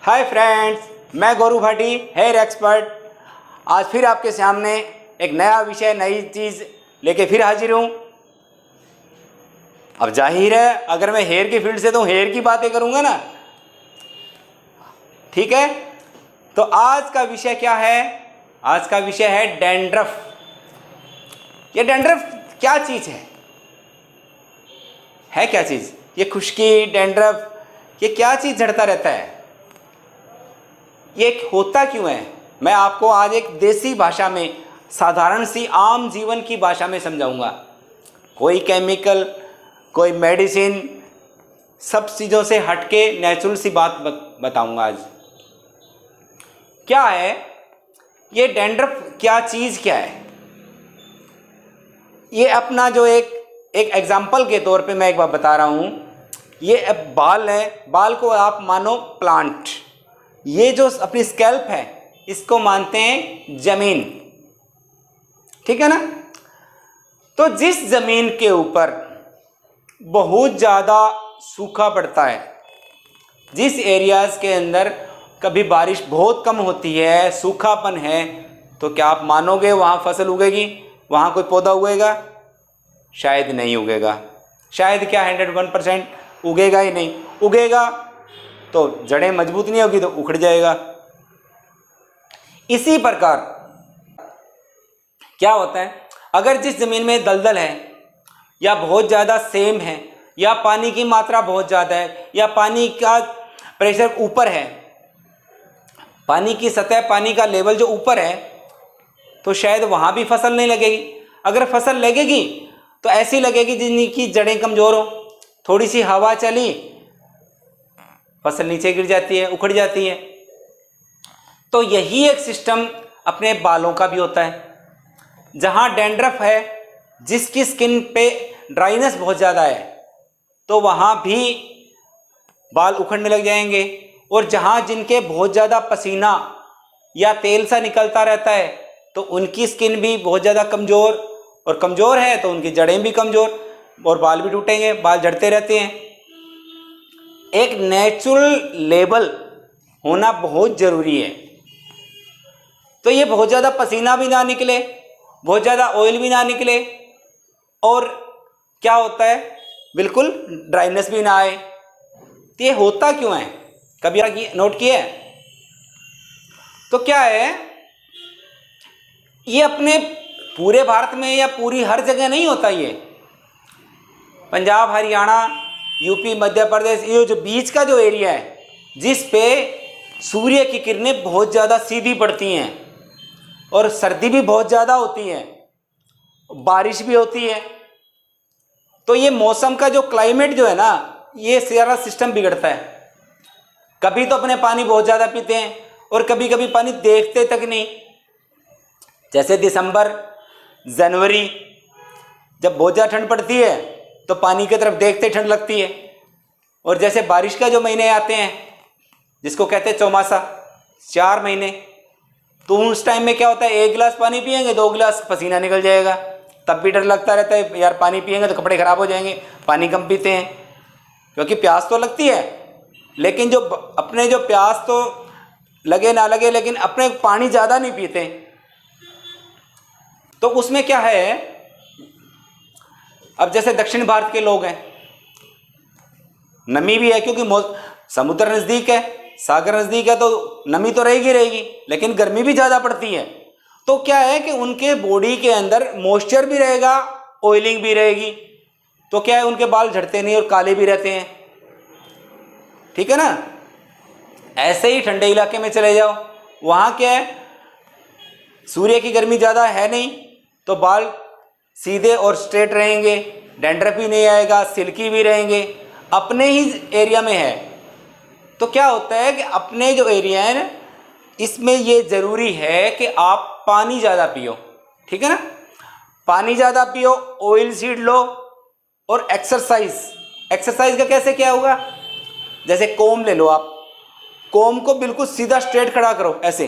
Hi friends, मैं गौरव Bhati, hair expert. आज फिर आपके सामने एक नया विषय, नई चीज़ लेके फिर हाजिर हूँ। अब जाहिर है, अगर मैं हेयर की फील्ड से तो हेयर की बातें करूँगा ना, ठीक है। तो आज का विषय क्या है? आज का विषय है डैंड्रफ। ये डैंड्रफ क्या चीज़ है क्या चीज़? ये खुश्की, डैंड्रफ, ये क्या चीज़ झड़ता रहता है? ये होता क्यों है? मैं आपको आज एक देसी भाषा में, साधारण सी आम जीवन की भाषा में समझाऊंगा। कोई केमिकल, कोई मेडिसिन, सब चीज़ों से हटके नेचुरल सी बात बताऊंगा आज। क्या है ये डैंड्रफ? क्या चीज़ क्या है ये? अपना जो एक एग्जाम्पल के तौर पे मैं एक बार बता रहा हूँ। ये अब बाल है, बाल को आप मानो प्लांट। ये जो अपनी स्कैल्प है, इसको मानते हैं जमीन, ठीक है ना। तो जिस जमीन के ऊपर बहुत ज़्यादा सूखा पड़ता है, जिस एरियाज़ के अंदर कभी बारिश बहुत कम होती है, सूखापन है, तो क्या आप मानोगे वहाँ फसल उगेगी? वहाँ कोई पौधा उगेगा? शायद नहीं उगेगा। शायद क्या 101% उगेगा ही नहीं। उगेगा तो जड़ें मजबूत नहीं होगी तो उखड़ जाएगा। इसी प्रकार क्या होता है, अगर जिस ज़मीन में दलदल है, या बहुत ज़्यादा सेम है, या पानी की मात्रा बहुत ज़्यादा है, या पानी का प्रेशर ऊपर है, पानी की सतह, पानी का लेवल जो ऊपर है, तो शायद वहाँ भी फसल नहीं लगेगी। अगर फसल लगेगी तो ऐसी लगेगी जिनकी जड़ें कमज़ोर हो। थोड़ी सी हवा चली, फसल नीचे गिर जाती है, उखड़ जाती है। तो यही एक सिस्टम अपने बालों का भी होता है। जहाँ डैंड्रफ है, जिसकी स्किन पे ड्राइनेस बहुत ज़्यादा है, तो वहाँ भी बाल उखड़ने लग जाएंगे। और जहाँ जिनके बहुत ज़्यादा पसीना या तेल सा निकलता रहता है, तो उनकी स्किन भी बहुत ज़्यादा कमज़ोर, और कमज़ोर है तो उनकी जड़ें भी कमज़ोर, और बाल भी टूटेंगे, बाल झड़ते रहते हैं। एक नेचुरल लेवल होना बहुत ज़रूरी है। तो ये बहुत ज़्यादा पसीना भी ना निकले, बहुत ज़्यादा ऑयल भी ना निकले, और क्या होता है, बिल्कुल ड्राइनेस भी ना आए। तो ये होता क्यों है? कभी नोट किया है? तो क्या है, ये अपने पूरे भारत में या पूरी हर जगह नहीं होता। ये पंजाब, हरियाणा, यूपी, मध्य प्रदेश, ये जो बीच का जो एरिया है, जिस पे सूर्य की किरणें बहुत ज़्यादा सीधी पड़ती हैं, और सर्दी भी बहुत ज़्यादा होती है, बारिश भी होती है, तो ये मौसम का जो क्लाइमेट जो है ना, ये सारा सिस्टम बिगड़ता है। कभी तो अपने पानी बहुत ज़्यादा पीते हैं, और कभी कभी पानी देखते तक नहीं। जैसे दिसंबर, जनवरी, जब बहुत ज़्यादा ठंड पड़ती है तो पानी की तरफ देखते ठंड लगती है। और जैसे बारिश का जो महीने आते हैं, जिसको कहते हैं चौमासा, 4 महीने, तो उस टाइम में क्या होता है, 1 गिलास पानी पिएंगे, 2 गिलास पसीना निकल जाएगा। तब भी डर लगता रहता है, यार पानी पिएंगे तो कपड़े ख़राब हो जाएंगे। पानी कम पीते हैं, क्योंकि प्यास तो लगती है, लेकिन जो अपने जो प्यास तो लगे ना लगे, लेकिन अपने पानी ज़्यादा नहीं पीते। तो उसमें क्या है, अब जैसे दक्षिण भारत के लोग हैं, नमी भी है, क्योंकि समुद्र नज़दीक है, सागर नज़दीक है, तो नमी तो रहेगी, लेकिन गर्मी भी ज़्यादा पड़ती है। तो क्या है कि उनके बॉडी के अंदर मॉइस्चर भी रहेगा, ऑयलिंग भी रहेगी, तो क्या है, उनके बाल झड़ते नहीं और काले भी रहते हैं, ठीक है ना। ऐसे ही ठंडे इलाके में चले जाओ, वहाँ क्या है, सूर्य की गर्मी ज़्यादा है नहीं, तो बाल सीधे और स्ट्रेट रहेंगे, डैंड्रफ भी नहीं आएगा, सिल्की भी रहेंगे। अपने ही एरिया में है, तो क्या होता है कि अपने जो एरिया है ना, इसमें ये ज़रूरी है कि आप पानी ज़्यादा पियो, ठीक है ना। पानी ज़्यादा पियो, ऑयल सीड लो, और एक्सरसाइज का कैसे क्या होगा, जैसे कोम ले लो आप, कोम को बिल्कुल सीधा स्ट्रेट खड़ा करो, ऐसे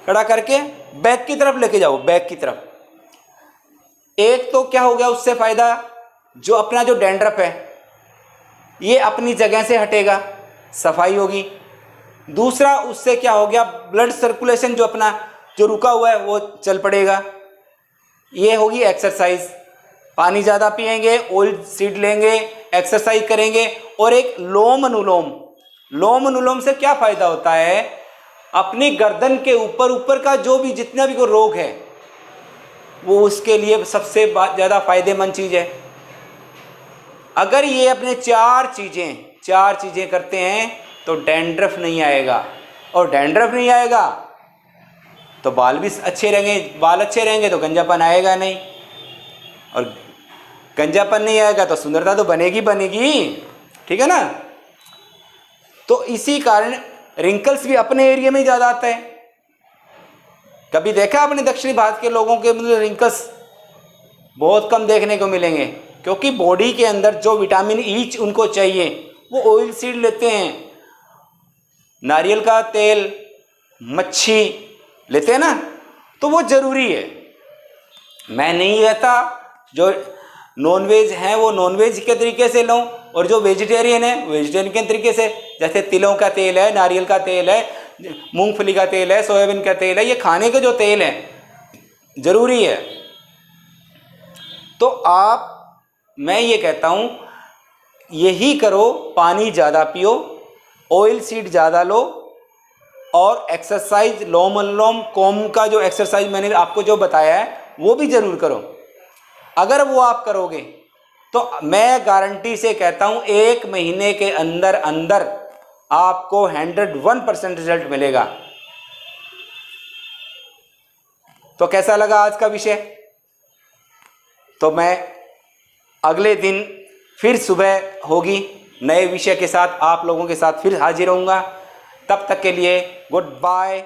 खड़ा करके बैक की तरफ लेके जाओ, बैक की तरफ। एक तो क्या हो गया उससे फ़ायदा, जो अपना जो डैंड्रफ है ये अपनी जगह से हटेगा, सफाई होगी। दूसरा, उससे क्या हो गया, ब्लड सर्कुलेशन जो अपना जो रुका हुआ है वो चल पड़ेगा। ये होगी एक्सरसाइज। पानी ज़्यादा पिएंगे, ऑयल सीड लेंगे, एक्सरसाइज करेंगे। और एक लोम अनुलोम, लोम अनुलोम से क्या फ़ायदा होता है, अपनी गर्दन के ऊपर का जो भी जितना भी कोई रोग है वो उसके लिए सबसे ज़्यादा फायदेमंद चीज़ है। अगर ये अपने चार चीज़ें करते हैं तो डैंड्रफ नहीं आएगा, और डैंड्रफ नहीं आएगा तो बाल भी अच्छे रहेंगे, बाल अच्छे रहेंगे तो गंजापन आएगा नहीं, और गंजापन नहीं आएगा तो सुंदरता तो बनेगी। ठीक है ना। तो इसी कारण रिंकल्स भी अपने एरिया में ज़्यादा आता है। कभी देखा अपने दक्षिणी भारत के लोगों के मतलब रिंकल्स बहुत कम देखने को मिलेंगे, क्योंकि बॉडी के अंदर जो विटामिन ई उनको चाहिए वो ऑयल सीड लेते हैं, नारियल का तेल, मच्छी लेते हैं ना, तो वो ज़रूरी है। मैं नहीं कहता जो नॉनवेज हैं वो नॉनवेज के तरीके से लो, और जो वेजिटेरियन है वेजिटेरियन के तरीके से, जैसे तिलों का तेल है, नारियल का तेल है, मूंगफली का तेल है, सोयाबीन का तेल है, ये खाने के जो तेल है ज़रूरी है। तो मैं ये कहता हूँ यही करो, पानी ज़्यादा पियो, ऑयल सीड ज़्यादा लो, और एक्सरसाइज लोम अनुलोम कोम का जो एक्सरसाइज मैंने आपको जो बताया है वो भी ज़रूर करो। अगर वो आप करोगे तो मैं गारंटी से कहता हूँ 1 महीने के अंदर अंदर आपको 101% रिजल्ट मिलेगा। तो कैसा लगा आज का विषय? तो मैं अगले दिन फिर सुबह होगी नए विषय के साथ, आप लोगों के साथ फिर हाजिर होऊंगा। तब तक के लिए गुड बाय।